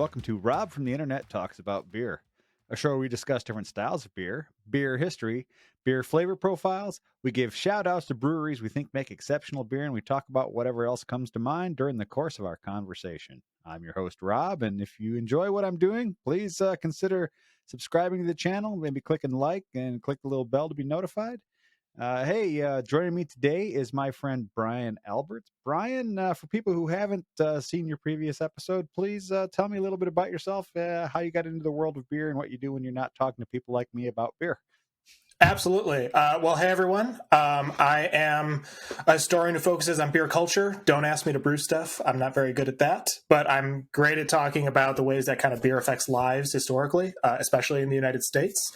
welcome to Rob from the Internet Talks About Beer, a show where we discuss different styles of beer, beer history, beer flavor profiles. We give shout outs to breweries we think make exceptional beer, and we talk about whatever else comes to mind during the course of our conversation. I'm your host, Rob, and if you enjoy what I'm doing, please consider subscribing to the channel, maybe clicking like and click the little bell to be notified. Joining me today is my friend Brian Alberts. Brian, for people who haven't seen your previous episode, please tell me a little bit about yourself, how you got into the world of beer and what you do when you're not talking to people like me about beer. Absolutely. Hey, everyone. I am a historian who focuses on beer culture. Don't ask me to brew stuff. I'm not very good at that, but I'm great at talking about the ways that kind of beer affects lives historically, especially in the United States.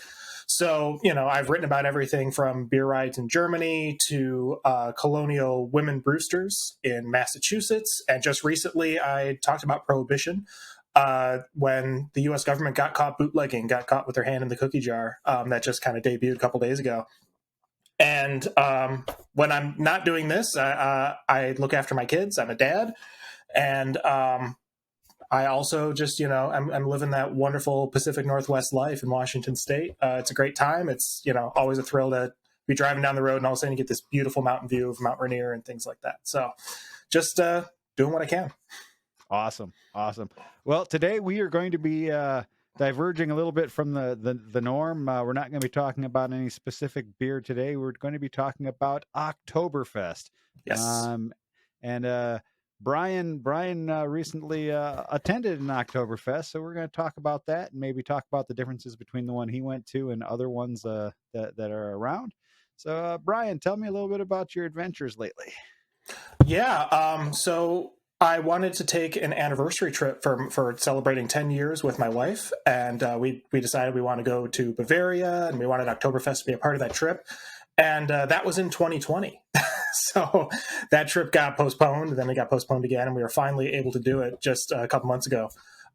So, I've written about everything from beer riots in Germany to colonial women brewsters in Massachusetts. And just recently, I talked about Prohibition when the U.S. government got caught bootlegging, got caught with their hand in the cookie jar. That just kind of debuted a couple days ago. And when I'm not doing this, I look after my kids. I'm a dad. And I also just, I'm living that wonderful Pacific Northwest life in Washington State. It's a great time. It's, always a thrill to be driving down the road and all of a sudden you get this beautiful mountain view of Mount Rainier and things like that. So just doing what I can. Awesome. Well, today we are going to be diverging a little bit from the norm. We're not going to be talking about any specific beer today. We're going to be talking about Oktoberfest. Yes. Brian recently attended an Oktoberfest, so we're going to talk about that and maybe talk about the differences between the one he went to and other ones that are around. So, Brian, tell me a little bit about your adventures lately. Yeah, so I wanted to take an anniversary trip for celebrating 10 years with my wife, and we decided we want to go to Bavaria, and we wanted Oktoberfest to be a part of that trip, and that was in 2020. So that trip got postponed, and then it got postponed again, and we were finally able to do it just a couple months ago,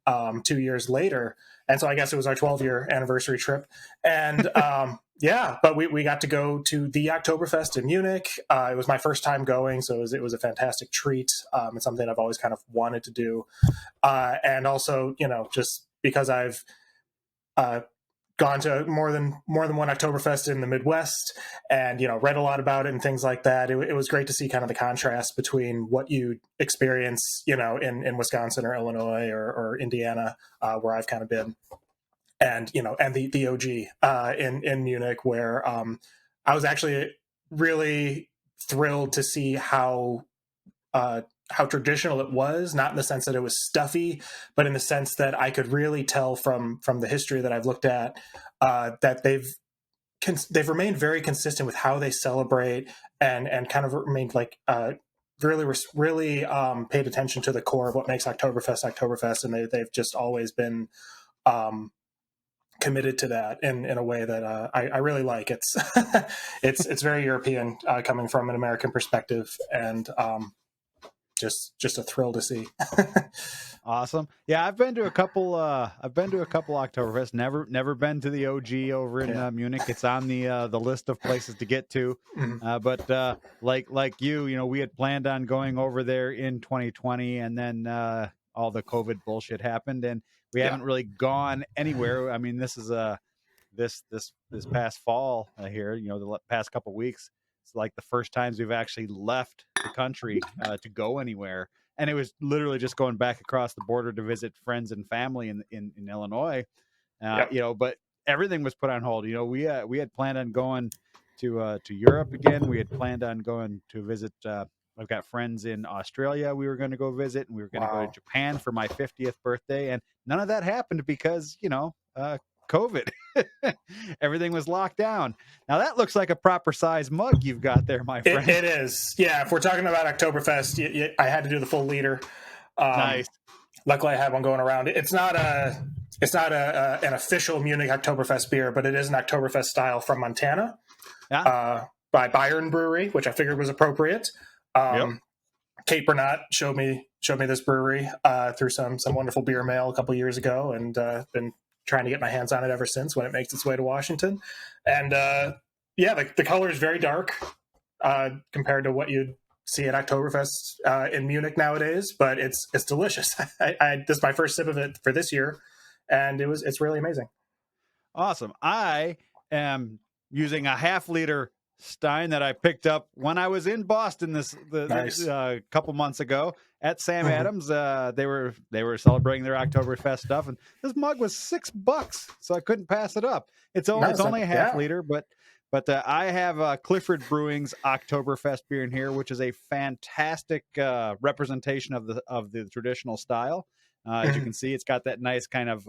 2 years later. And so I guess it was our 12-year anniversary trip. And but we got to go to the Oktoberfest in Munich. It was my first time going, so it was a fantastic treat. It's something I've always kind of wanted to do. And also, just because I've gone to more than one Oktoberfest in the Midwest and, read a lot about it and things like that. It was great to see kind of the contrast between what you experience, in Wisconsin or Illinois or Indiana, where I've kind of been, and, and the OG in Munich, where I was actually really thrilled to see how traditional it was, not in the sense that it was stuffy, but in the sense that I could really tell from the history that I've looked at that they've remained very consistent with how they celebrate and kind of remained like really paid attention to the core of what makes Oktoberfest, and they've just always been committed to that in a way that I really like. It's it's very European coming from an American perspective, and just a thrill to see. Awesome. Yeah, I've been to a couple Oktoberfest. Never been to the OG over in Munich. It's on the list of places to get to. Mm-hmm. But like you, we had planned on going over there in 2020, and then all the COVID bullshit happened, and we haven't really gone anywhere. I mean, this is this past fall here, the past couple weeks. It's like the first times we've actually left the country to go anywhere. And it was literally just going back across the border to visit friends and family in Illinois, but everything was put on hold. We had planned on going to Europe again. We had planned on going to visit. I've got friends in Australia we were going to go visit, and we were going to go to Japan for my 50th birthday. And none of that happened because, COVID. Everything was locked down. Now that looks like a proper size mug you've got there, my friend. It is. Yeah. If we're talking about Oktoberfest, I had to do the full liter. Nice. Luckily I had one going around. It's not an official Munich Oktoberfest beer, but it is an Oktoberfest style from Montana, by Bayern Brewery, which I figured was appropriate. Kate Burnett showed me this brewery through some wonderful beer mail a couple years ago, and been trying to get my hands on it ever since when it makes its way to Washington. And the color is very dark compared to what you'd see at Oktoberfest in Munich nowadays, but it's delicious. This is my first sip of it for this year, and it's really amazing. Awesome. I am using a half-liter Stein that I picked up when I was in Boston Nice. couple months ago at Sam Mhm. Adams. They were celebrating their Oktoberfest stuff, and this mug was $6, so I couldn't pass it up. It's Nice. only a half Yeah. liter, but I have Clifford Brewing's Oktoberfest beer in here, which is a fantastic representation of the traditional style. As you Mhm. can see, it's got that nice kind of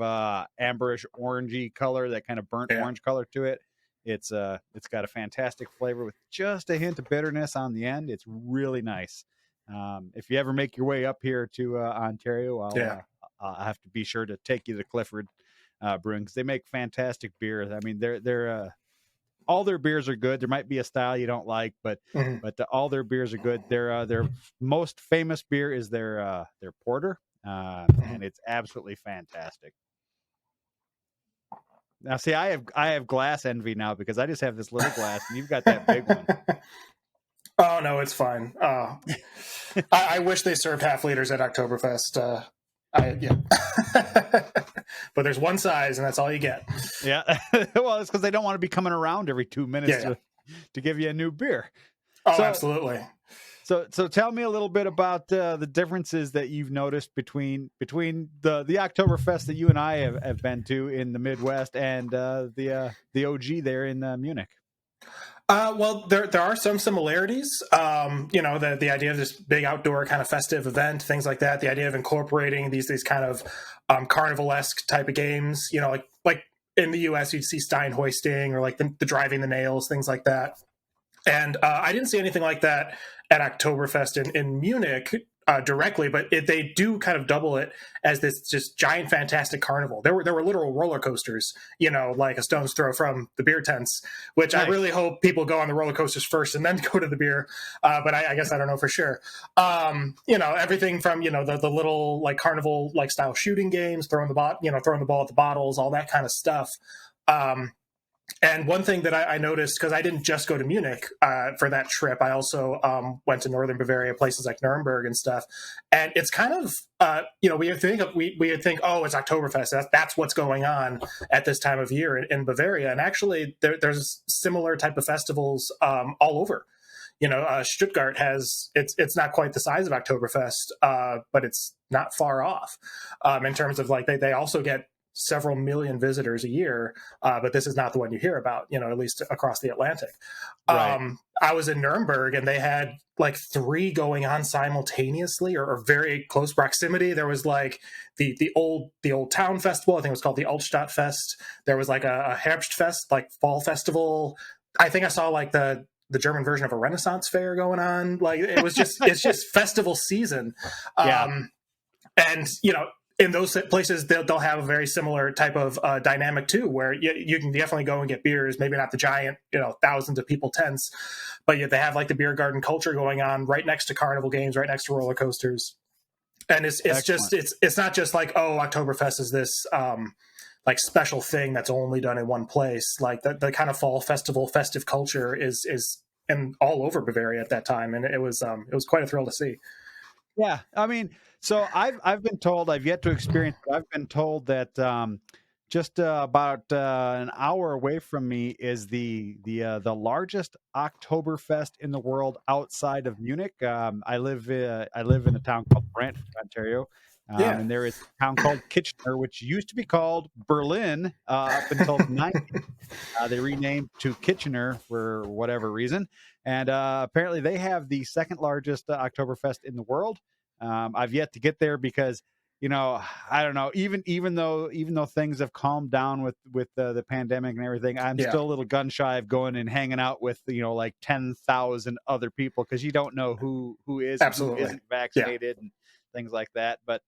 amberish orangey color, that kind of burnt Yeah. orange color to it. It's got a fantastic flavor with just a hint of bitterness on the end. It's really nice. If you ever make your way up here to Ontario, Yeah. I'll have to be sure to take you to Clifford Brewing, because they make fantastic beer. I mean, they're all their beers are good. There might be a style you don't like, but Mhm. all their beers are good. Their most famous beer is their porter, Mhm. and it's absolutely fantastic. Now, see, I have glass envy now, because I just have this little glass, and you've got that big one. Oh no, it's fine. I wish they served half liters at Oktoberfest. Yeah, but there's one size, and that's all you get. Yeah, well, it's because they don't want to be coming around every 2 minutes Yeah. to give you a new beer. Oh, So absolutely. So tell me a little bit about the differences that you've noticed between the Oktoberfest that you and I have been to in the Midwest, and the OG there in Munich. Well, there are some similarities. The idea of this big outdoor kind of festive event, things like that. The idea of incorporating these kind of carnival-esque type of games. Like in the U.S., you'd see Stein hoisting, or like the driving the nails, things like that. And I didn't see anything like that at Oktoberfest in Munich directly, but they do kind of double it as this just giant, fantastic carnival. There were literal roller coasters, like a stone's throw from the beer tents, which I Nice. really hope people go on the roller coasters first and then go to the beer. But I guess I don't know for sure. Everything from the little like carnival like style shooting games, throwing the ball at the bottles, all that kind of stuff. And one thing that I noticed, because I didn't just go to Munich for that trip, I also went to northern Bavaria, places like Nuremberg and stuff. And it's kind of, we would think, oh, it's Oktoberfest. That's what's going on at this time of year in Bavaria. And actually, there's similar type of festivals all over. Stuttgart has it's not quite the size of Oktoberfest, but it's not far off in terms of like they also get several million visitors a year, but this is not the one you hear about, at least across the Atlantic. Right. I was in Nuremberg, and they had like three going on simultaneously, or very close proximity. There was like the old town festival. I think it was called the Altstadtfest. There was like a Herbstfest, like fall festival. I think I saw like the German version of a Renaissance fair going on. Like it's just festival season. Yeah. And in those places, they'll have a very similar type of dynamic too, where you can definitely go and get beers. Maybe not the giant, thousands of people tents, but they have like the beer garden culture going on right next to carnival games, right next to roller coasters. And it's just it's not just like, oh, Oktoberfest is this like special thing that's only done in one place. Like the kind of fall festival festive culture is and all over Bavaria at that time, and it was quite a thrill to see. Yeah, I mean, so I've been told, I've yet to experience, but I've been told that just about an hour away from me is the largest Oktoberfest in the world outside of Munich. I live in a town called Brantford, Ontario, Yeah. and there is a town called Kitchener, which used to be called Berlin up until the 90s. They renamed to Kitchener for whatever reason, and apparently they have the second largest Oktoberfest in the world. I've yet to get there because, I don't know. Even though things have calmed down with the pandemic and everything, I'm Yeah. still a little gun shy of going and hanging out with like 10,000 other people, because you don't know who is and who Absolutely. isn't vaccinated and things like that. But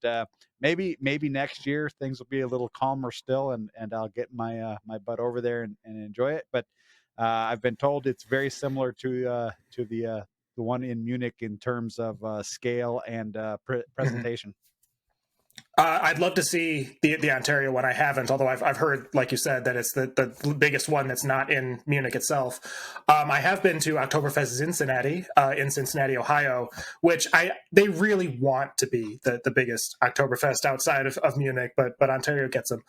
maybe next year things will be a little calmer still, and I'll get my my butt over there and enjoy it. But I've been told it's very similar to the one in Munich in terms of scale and Mhm. presentation. I'd love to see the Ontario one. I haven't, although I've heard, like you said, that it's the biggest one that's not in Munich itself. I have been to Oktoberfest in Cincinnati, Ohio, which they really want to be the biggest Oktoberfest outside of Munich, but Ontario gets them.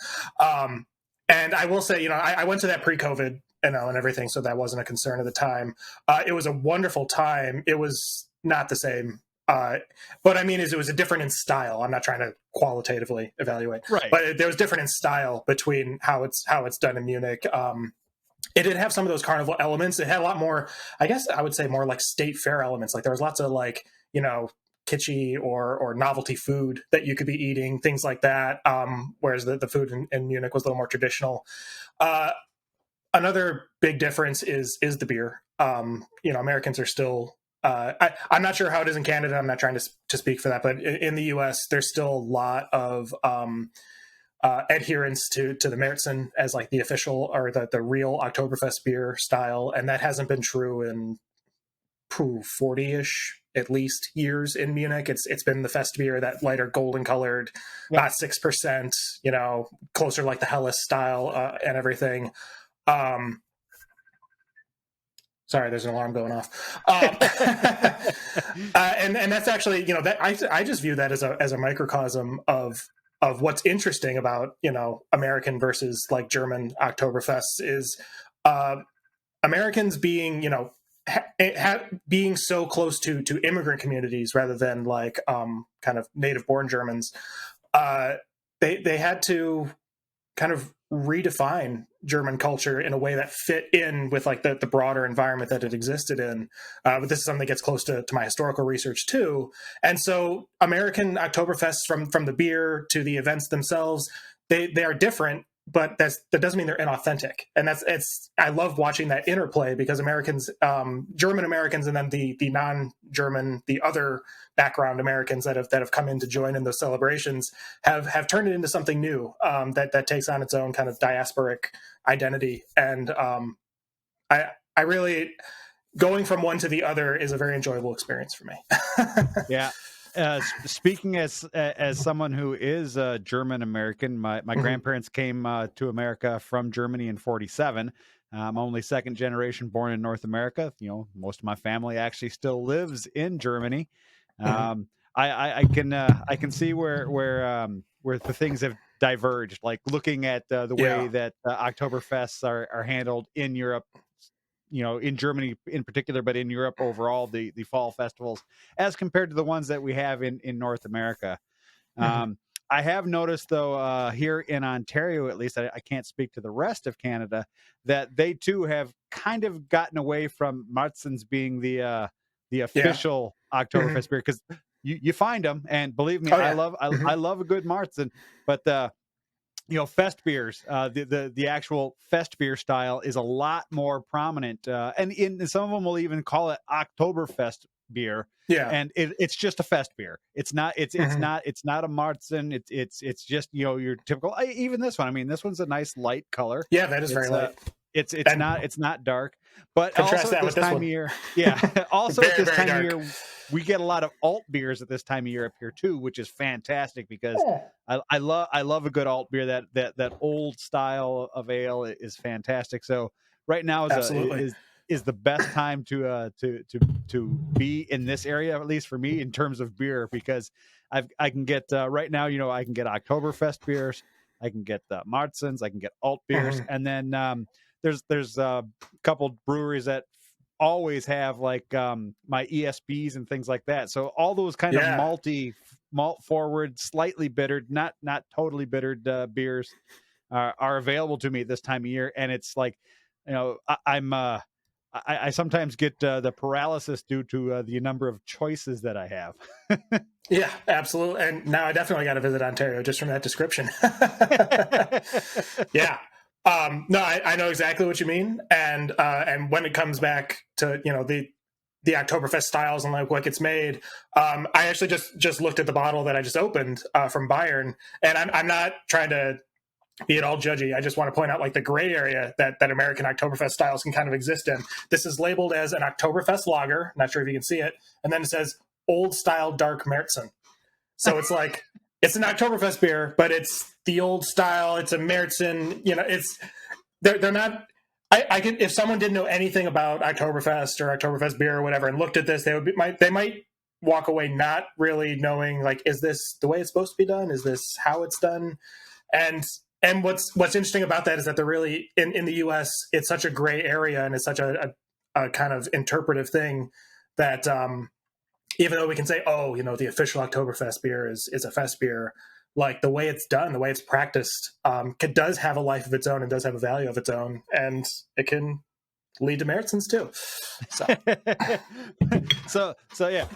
And I will say, I went to that pre-COVID, and everything, so that wasn't a concern at the time. It was a wonderful time. It was not the same. But I mean, it was a different in style. I'm not trying to qualitatively evaluate, Right. but there was different in style between how it's done in Munich. It did have some of those carnival elements. It had a lot more, I guess I would say, more like state fair elements. Like there was lots of kitschy or novelty food that you could be eating, things like that. Whereas the food in Munich was a little more traditional. Another big difference is the beer. Americans are still. I'm not sure how it is in Canada. I'm not trying to speak for that, but in the U.S., there's still a lot of adherence to the Märzen as like the official or the real Oktoberfest beer style, and that hasn't been true in 40-ish at least years in Munich. It's been the Fest beer, that lighter golden colored, about 6%, closer like the Helles style and everything. Sorry, there's an alarm going off. And that's actually, that I just view that as a microcosm of what's interesting about, American versus like German Oktoberfests is Americans being, being so close to immigrant communities rather than like kind of native born Germans. They had to kind of redefine German culture in a way that fit in with like the broader environment that it existed in. But this is something that gets close to my historical research too. And so American Oktoberfests, from the beer to the events themselves, they are different, but that doesn't mean they're inauthentic. And I love watching that interplay because Americans, German Americans, and then the non-German, the other background Americans that have come in to join in those celebrations have turned it into something new that takes on its own kind of diasporic identity. And I really, going from one to the other is a very enjoyable experience for me. Yeah. Speaking as someone who is German American, my grandparents came to America from Germany in '47. I'm only second generation born in North America. Most of my family actually still lives in Germany. I can see where the things have diverged. Like looking at the way that Oktoberfests are handled in Europe. In Germany in particular, but in Europe overall, the fall festivals as compared to the ones that we have in North America. I have noticed, though, here in Ontario, at least, I can't speak to the rest of Canada, that they too have kind of gotten away from Märzen's being the official Oktoberfest beer, because you find them, and believe me, I love a good Märzen, but fest beers, the actual fest beer style is a lot more prominent, and some of them will even call it Oktoberfest beer. And it's just a fest beer. It's not a Märzen. It's just your typical. Even this one. I mean, this one's a nice light color. Yeah, that is very light. It's not dark, but contrast also that at with this time one. of year, also very, at this very time dark. of year, we get a lot of alt beers at this time of year up here too, which is fantastic because I love a good alt beer. That old style of ale is fantastic. So right now is the best time to be in this area, at least for me, in terms of beer, because I can get right now, I can get Oktoberfest beers, I can get Märzens, I can get alt beers, and then there's a couple breweries that always have like my ESBs and things like that. So all those kind of malt forward, slightly bittered, not totally bittered beers are available to me this time of year, and it's like, I sometimes get the paralysis due to the number of choices that I have. Yeah, absolutely. And now I definitely got to visit Ontario just from that description. Yeah. No, I know exactly what you mean. And when it comes back to, the Oktoberfest styles and like what gets made, I actually just looked at the bottle that I just opened from Bayern, and I'm not trying to be at all judgy. I just want to point out like the gray area that American Oktoberfest styles can kind of exist in. This is labeled as an Oktoberfest lager. Not sure if you can see it. And then it says old style dark Märzen. So it's like it's an Oktoberfest beer, but it's the old style. It's a Märzen. You know, they're not. I could, if someone didn't know anything about Oktoberfest or Oktoberfest beer or whatever and looked at this, they might walk away not really knowing, like, is this the way it's supposed to be done? Is this how it's done? And what's interesting about that is that they're really in the U.S. It's such a gray area, and it's such a kind of interpretive thing that even though we can say, oh, you know, the official Oktoberfest beer is a fest beer, like the way it's done, the way it's practiced, it does have a life of its own and does have a value of its own, and it can lead to Märzens too. So yeah,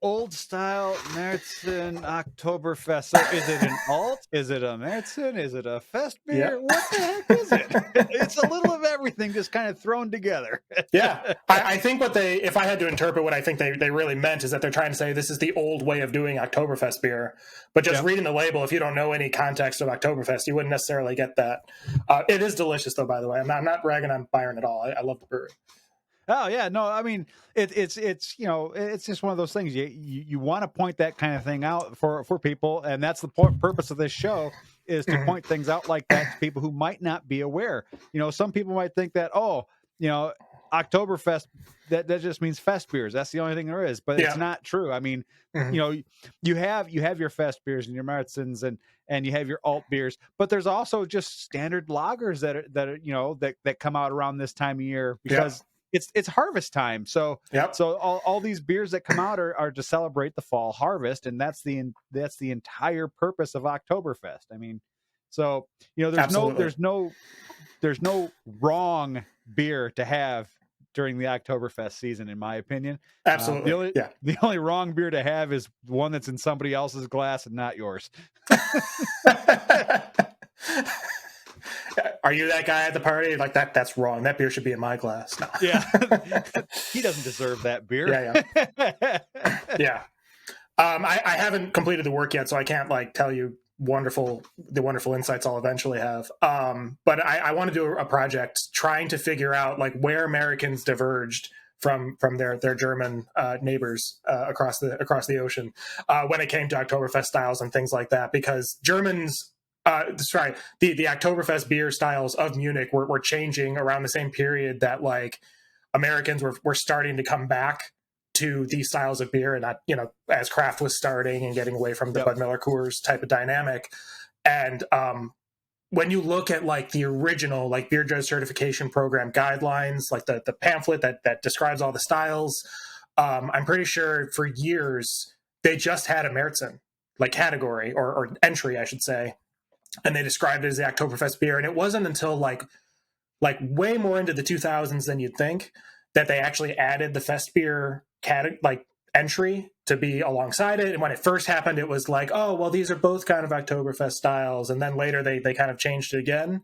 old style Märzen Oktoberfest. So is it an alt? Is it a Märzen? Is it a fest beer? Yeah. What the heck is it? It's a little of everything just kind of thrown together. Yeah. I think if I had to interpret what I think they really meant, is that they're trying to say this is the old way of doing Oktoberfest beer. But just reading the label, if you don't know any context of Oktoberfest, you wouldn't necessarily get that. It is delicious, though, by the way. I'm not ragging on Byron at all. I love the brewery. Oh yeah, no, I mean it's you know, it's just one of those things you want to point that kind of thing out for people, and that's the purpose of this show, is to point things out like that to people who might not be aware. You know, some people might think that, oh, you know, Oktoberfest, that just means fest beers. That's the only thing there is, but it's not true. I mean, you know, you have your fest beers and your Märzens and you have your alt beers, but there's also just standard lagers that are you know that come out around this time of year because it's harvest time. So so all these beers that come out are to celebrate the fall harvest, and that's the entire purpose of Oktoberfest. I mean, so you know, there's no wrong beer to have during the Oktoberfest season, in my opinion. Absolutely. The only wrong beer to have is one that's in somebody else's glass and not yours. Are you that guy at the party? Like that's wrong. That beer should be in my glass. No. Yeah. He doesn't deserve that beer. Yeah. I haven't completed the work yet, so I can't like tell you the wonderful insights I'll eventually have. But I want to do a project trying to figure out like where Americans diverged from their German neighbors across the ocean when it came to Oktoberfest styles and things like that, because Germans. The Oktoberfest beer styles of Munich were changing around the same period that like Americans were starting to come back to these styles of beer, and not, you know, as craft was starting and getting away from the Bud Miller Coors type of dynamic. And when you look at like the original like beer judge certification program guidelines, like the pamphlet that describes all the styles, I'm pretty sure for years they just had a Märzen like category or entry, I should say. And they described it as the Oktoberfest beer. And it wasn't until like way more into the 2000s than you'd think that they actually added the fest beer entry to be alongside it. And when it first happened, it was like, oh, well, these are both kind of Oktoberfest styles. And then later they kind of changed it again.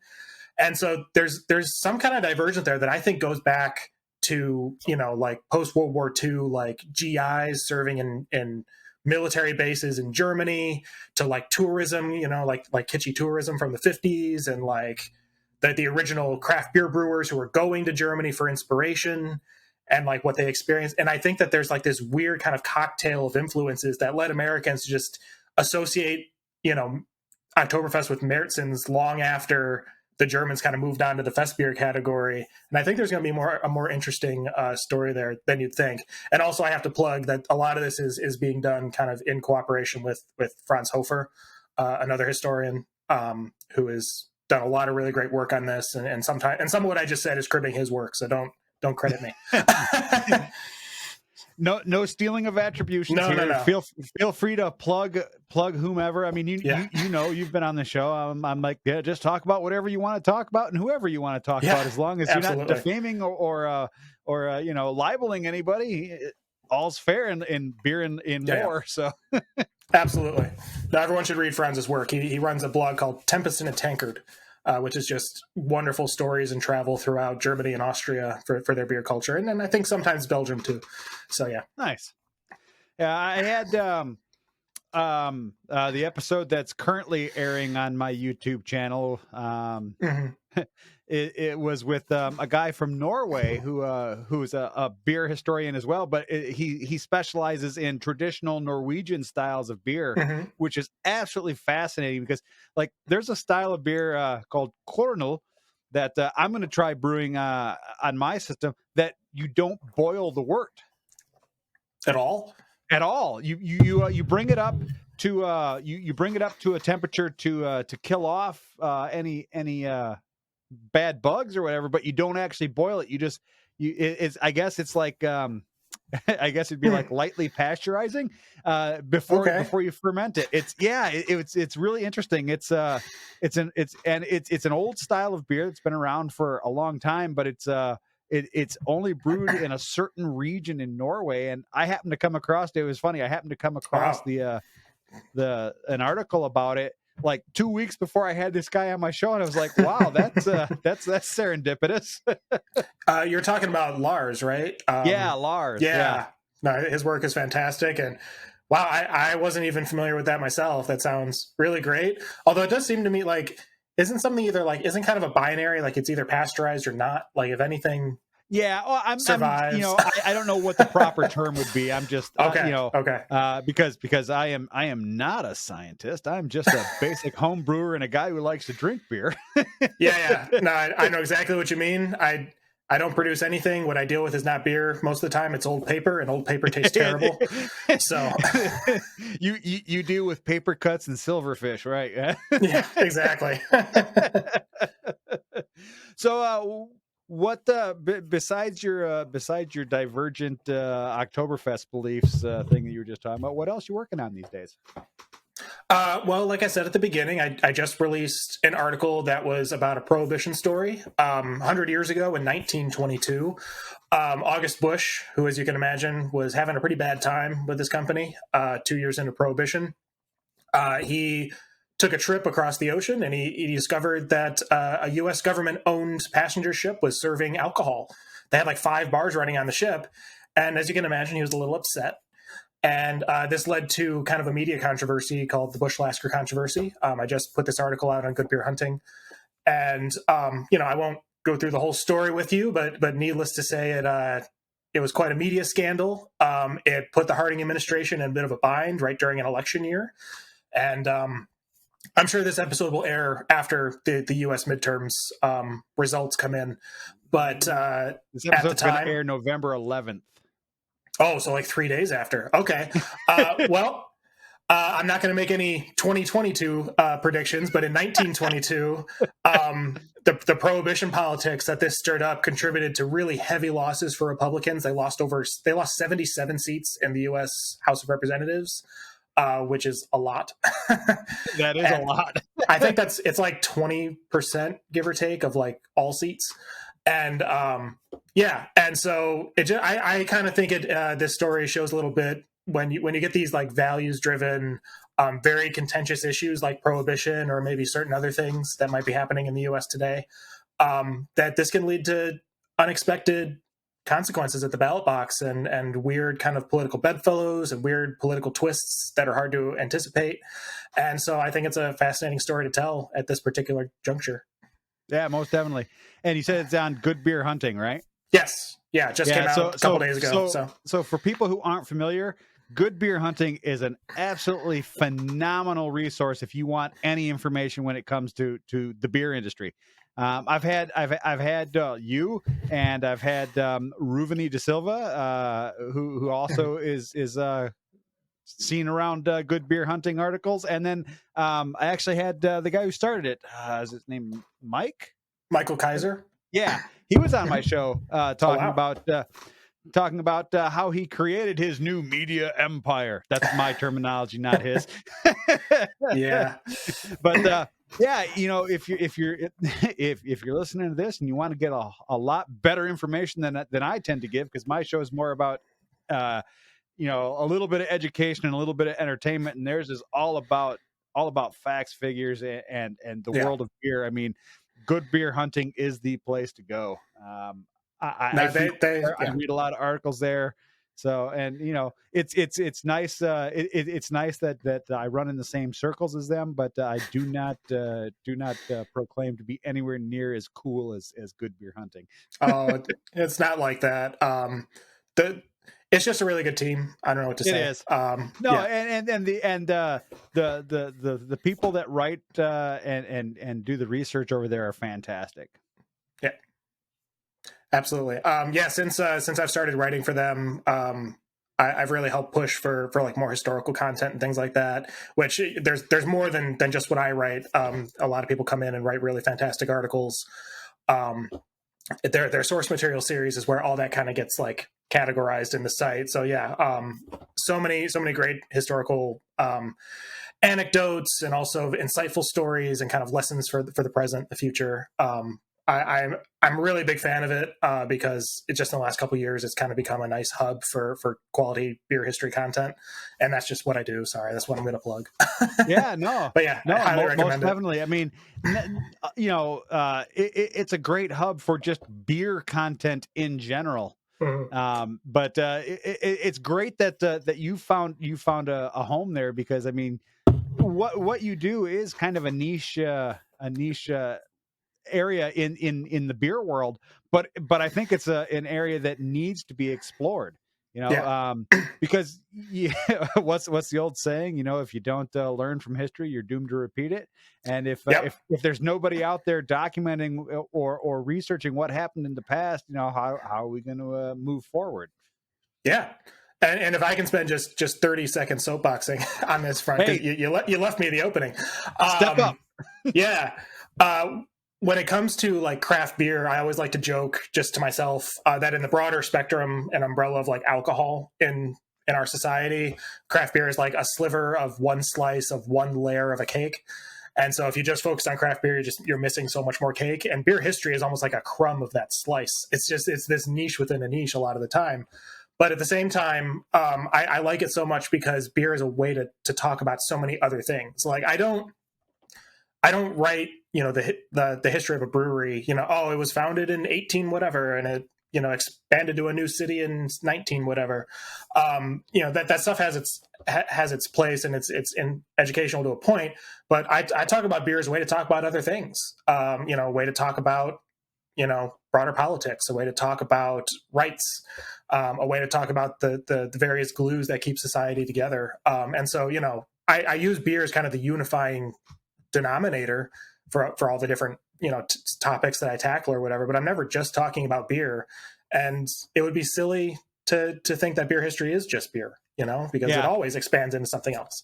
And so there's some kind of divergence there that I think goes back to, you know, like post World War II, like GIs serving in military bases in Germany, to like tourism, you know, like kitschy tourism from the 50s, and like the original craft beer brewers who were going to Germany for inspiration and like what they experienced. And I think that there's like this weird kind of cocktail of influences that led Americans to just associate, you know, Oktoberfest with Märzens long after the Germans kind of moved on to the fest beer category. And I think there's going to be a more interesting story there than you'd think. And also I have to plug that a lot of this is being done kind of in cooperation with Franz Hofer, another historian who has done a lot of really great work on this. And some of what I just said is cribbing his work. So don't credit me. No stealing of attributions here. No. Feel free to plug whomever. I mean, you know, you've been on the show. I'm like, yeah, just talk about whatever you want to talk about and whoever you want to talk about, as long as you're not defaming or you know, libeling anybody. All's fair in beer and in war. So absolutely. Now, everyone should read Franz's work. He runs a blog called Tempest in a Tankard, which is just wonderful stories and travel throughout Germany and Austria for their beer culture. And then I think sometimes Belgium too. So, yeah. Nice. Yeah, I had the episode that's currently airing on my YouTube channel it was with a guy from Norway who's a beer historian as well, but he specializes in traditional Norwegian styles of beer, Hmm. which is absolutely fascinating because like there's a style of beer called Kornel that I'm going to try brewing on my system that you don't boil the wort At all? at all. You bring it up to you bring it up to a temperature to kill off any bad bugs or whatever, but you don't actually boil it. You just it's I guess it's like I guess it'd be Hmm. like lightly pasteurizing Okay. before you ferment it. It's yeah, it's really interesting. It's an old style of beer that's been around for a long time, but it's only brewed in a certain region in Norway. And I happened to come across it. It was funny. I happened to come across Wow. the an article about it like 2 weeks before I had this guy on my show, and I was like, wow, that's serendipitous. You're talking about Lars, right? Yeah, Lars. Yeah. Yeah. No, his work is fantastic. And wow, I wasn't even familiar with that myself. That sounds really great. Although it does seem to me like, isn't something either like, isn't kind of a binary, like it's either pasteurized or not? Like if anything Yeah, well, survives. I don't know what the proper term would be. I'm just, Okay. Okay. because I am not a scientist. I'm just a basic home brewer and a guy who likes to drink beer. Yeah. Yeah. No, I know exactly what you mean. I don't produce anything. What I deal with is not beer. Most of the time it's old paper, and old paper tastes terrible. So you deal with paper cuts and silverfish, right? yeah, exactly. So, what besides your divergent Oktoberfest beliefs thing that you were just talking about, what else you working on these days? Well, like I said at the beginning, I just released an article that was about a prohibition story. 100 years ago in 1922, August Bush, who, as you can imagine, was having a pretty bad time with his company 2 years into prohibition, he took a trip across the ocean, and he discovered that a U.S. government-owned passenger ship was serving alcohol. They had like 5 bars running on the ship, and as you can imagine, he was a little upset. And this led to kind of a media controversy called the Bush-Lasker controversy. I just put this article out on Good Beer Hunting, and I won't go through the whole story with you, but needless to say, it was quite a media scandal. It put the Harding administration in a bit of a bind right during an election year, and I'm sure this episode will air after the U.S. midterms results come in. But This at the episode's going to time, air November 11th. oh, so like 3 days after. Okay. Well, I'm not going to make any 2022 predictions, but in 1922, the prohibition politics that this stirred up contributed to really heavy losses for Republicans. They lost 77 seats in the U.S. House of Representatives, which is a lot. That is a lot. I think it's like 20%, give or take, of like all seats. And yeah, and so I kind of think this story shows a little bit when you get these like values driven, very contentious issues like prohibition or maybe certain other things that might be happening in the U.S. today, that this can lead to unexpected consequences at the ballot box and weird kind of political bedfellows and weird political twists that are hard to anticipate. And so I think it's a fascinating story to tell at this particular juncture. Yeah, most definitely. And you said it's on Good Beer Hunting, right? Yes. Yeah, it just came out a couple days ago. So for people who aren't familiar, Good Beer Hunting is an absolutely phenomenal resource if you want any information when it comes to the beer industry. I've had you, and I've had Ruveni de Silva, who also is seen around Good Beer Hunting articles, and then I actually had the guy who started it. Is his name Mike? Michael Kaiser. Yeah, he was on my show talking wow. about how he created his new media empire. That's my terminology, not his. Yeah. But yeah, if you're listening to this and you want to get a lot better information than I tend to give, because my show is more about a little bit of education and a little bit of entertainment, and theirs is all about facts, figures, and the world of beer. I mean, Good Beer Hunting is the place to go. I read a lot of articles there. So, and it's nice. It's nice that I run in the same circles as them, but I do not proclaim to be anywhere near as cool as good beer hunting. Oh, it's not like that. The it's just a really good team. I don't know what to It say. is. No, Yeah, the people that write and do the research over there are fantastic. yeah, absolutely. Yeah, since I've started writing for them, I've really helped push for like more historical content and things like that. Which there's more than just what I write. A lot of people come in and write really fantastic articles. Um, their source material series is where all that kind of gets like categorized in the site. So yeah, so many great historical anecdotes and also insightful stories and kind of lessons for the present, the future. I'm a really big fan of it because it just in the last couple of years it's kind of become a nice hub for quality beer history content, and that's just what I do. Sorry, that's what I'm going to plug. Yeah, no, But yeah, no, I highly most recommend it. definitely. I mean, it's a great hub for just beer content in general. Mhm. But it's great that you found a home there, because I mean, what you do is kind of a niche area in the beer world, but I think it's an area that needs to be explored. Yeah. Because what's the old saying? If you don't learn from history, you're doomed to repeat it. And Yep. if there's nobody out there documenting or researching what happened in the past, how are we going to move forward? Yeah. And if I can spend just 30 seconds soapboxing on this front, because Hey, you left me the opening. step up. Yeah. When it comes to like craft beer, I always like to joke just to myself that in the broader spectrum and umbrella of like alcohol in our society, craft beer is like a sliver of one slice of one layer of a cake. And so if you just focus on craft beer, you're missing so much more cake. And beer history is almost like a crumb of that slice. It's this niche within a niche a lot of the time. But at the same time, I like it so much because beer is a way to talk about so many other things. Like I don't write, the history of a brewery, oh, it was founded in 18 whatever and it, expanded to a new city in 19 whatever. That stuff has its place and it's in educational to a point. But I talk about beer as a way to talk about other things. A way to talk about, broader politics, a way to talk about rights, a way to talk about the various glues that keep society together. And so, I use beer as kind of the unifying denominator for all the different topics that I tackle or whatever, but I'm never just talking about beer. And it would be silly to think that beer history is just beer, because it Yeah. always expands into something else.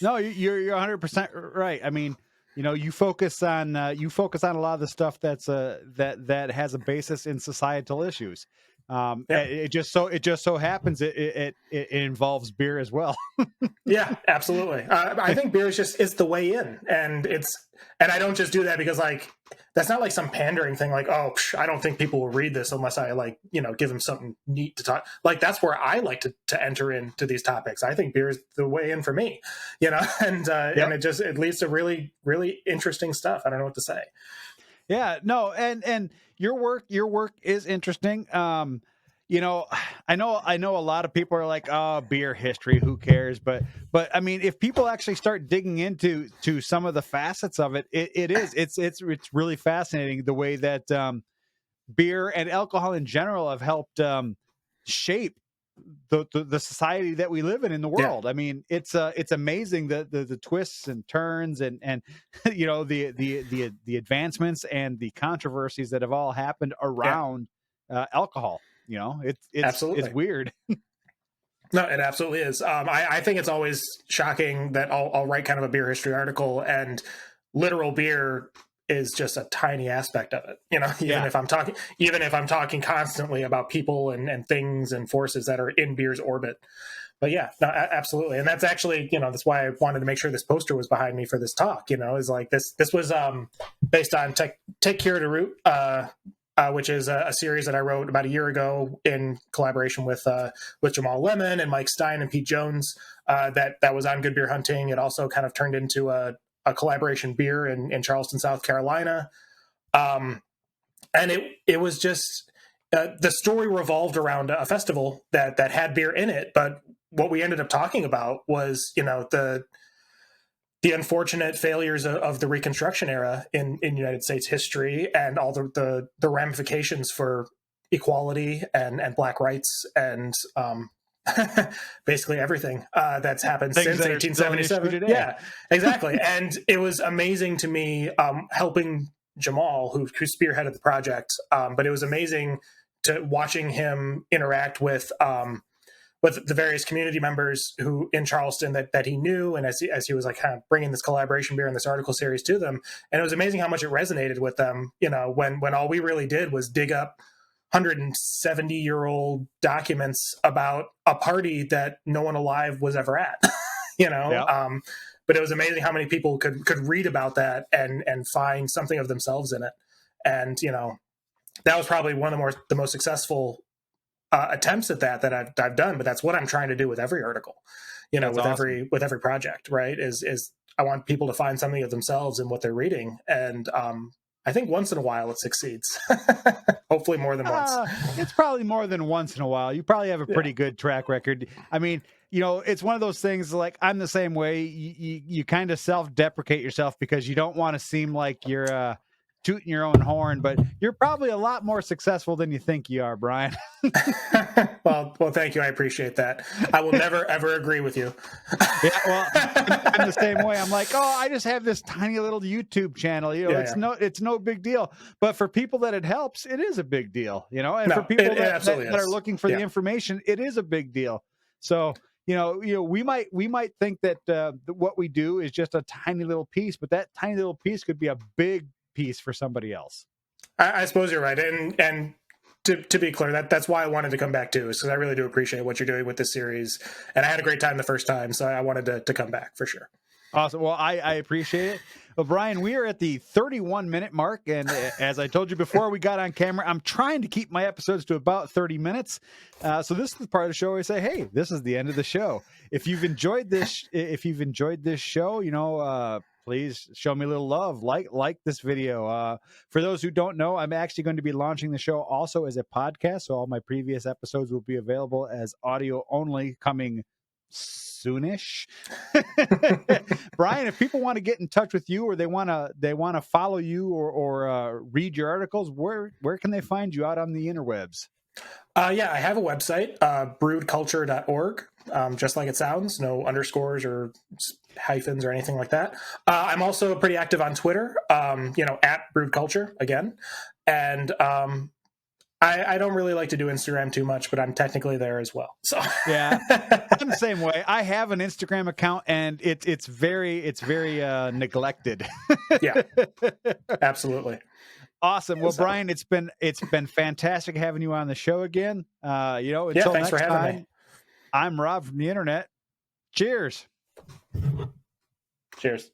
No, you're 100% right. I mean, you focus on a lot of the stuff that has a basis in societal issues. Yep. It just so happens it involves beer as well. Yeah, absolutely. I think beer is the way in, and I don't just do that because like that's not like some pandering thing. Like, oh, I don't think people will read this unless I give them something neat to talk. Like that's where I like to enter into these topics. I think beer is the way in for me, and it leads to really really interesting stuff. I don't know what to say. Yeah, no, and your work is interesting. I know a lot of people are like, oh, beer history, who cares? But I mean, if people actually start digging into some of the facets of it, it's really fascinating the way that beer and alcohol in general have helped shape the society that we live in the Yeah. world. I mean, it's amazing the twists and turns and the advancements and the controversies that have all happened Yeah. around alcohol. It's Absolutely. weird. No, it absolutely is. I think it's always shocking that I'll write kind of a beer history article and literal beer is just a tiny aspect of it. Yeah. Even if I'm talking constantly about people and things and forces that are in beer's orbit. But yeah, no, absolutely. And that's actually, that's why I wanted to make sure this poster was behind me for this talk, is like this was based on Take Care to Root, which is a series that I wrote about a year ago in collaboration with Jamal Lemon and Mike Stein and Pete Jones. That was on Good Beer Hunting. It also kind of turned into a collaboration beer in Charleston, South Carolina. And it was just the story revolved around a festival that had beer in it, but what we ended up talking about was, the unfortunate failures of the Reconstruction era in United States history, and all the ramifications for equality and Black rights and basically everything that's happened Things since that are still an issue 1877. today. Yeah, exactly. And it was amazing to me helping Jamal, who spearheaded the project. But it was amazing to watching him interact with the various community members who in Charleston that he knew, and as he was like kind of bringing this collaboration beer and this article series to them, and it was amazing how much it resonated with them. When all we really did was dig up 170-year-old documents about a party that no one alive was ever at. Yeah. But it was amazing how many people could read about that and find something of themselves in it. And that was probably one of the most successful attempts at that I've done. But that's what I'm trying to do with every article, That's awesome. with every project, right? Is I want people to find something of themselves in what they're reading, and I think once in a while it succeeds. Hopefully more than once. It's probably more than once in a while. You probably have a pretty good track record. I mean, it's one of those things, like I'm the same way. You kind of self-deprecate yourself because you don't want to seem like you're tooting your own horn, but you're probably a lot more successful than you think you are, Brian. Well, thank you. I appreciate that. I will never, ever agree with you. Yeah, well, I'm the same way. I'm like, I just have this tiny little YouTube channel. It's no big deal. But for people that it helps, it is a big deal. And for people that are looking for the information, it is a big deal. So, we might think that what we do is just a tiny little piece, but that tiny little piece could be a big piece for somebody else. I suppose you're right. And to be clear, that's why I wanted to come back too, is because I really do appreciate what you're doing with this series. And I had a great time the first time, so I wanted to come back for sure. Awesome. Well, I appreciate it. Well, Brian, we are at the 31-minute mark. And as I told you before we got on camera, I'm trying to keep my episodes to about 30 minutes. So this is the part of the show where I say, hey, this is the end of the show. If you've enjoyed this show, please show me a little love. Like this video. For those who don't know, I'm actually going to be launching the show also as a podcast. So all my previous episodes will be available as audio only, coming soonish. Brian, if people want to get in touch with you, or they want to follow you or read your articles, where can they find you out on the interwebs? Yeah, I have a website, brewedculture.org, just like it sounds, no underscores or hyphens or anything like that. I'm also pretty active on Twitter, at brewedculture again. And I don't really like to do Instagram too much, but I'm technically there as well. So yeah, I'm the same way. I have an Instagram account, and it's very neglected. Yeah, absolutely. Awesome. Well, Brian, it's been fantastic having you on the show again. Until thanks next for having time, me. I'm Rob from the internet. Cheers. Cheers.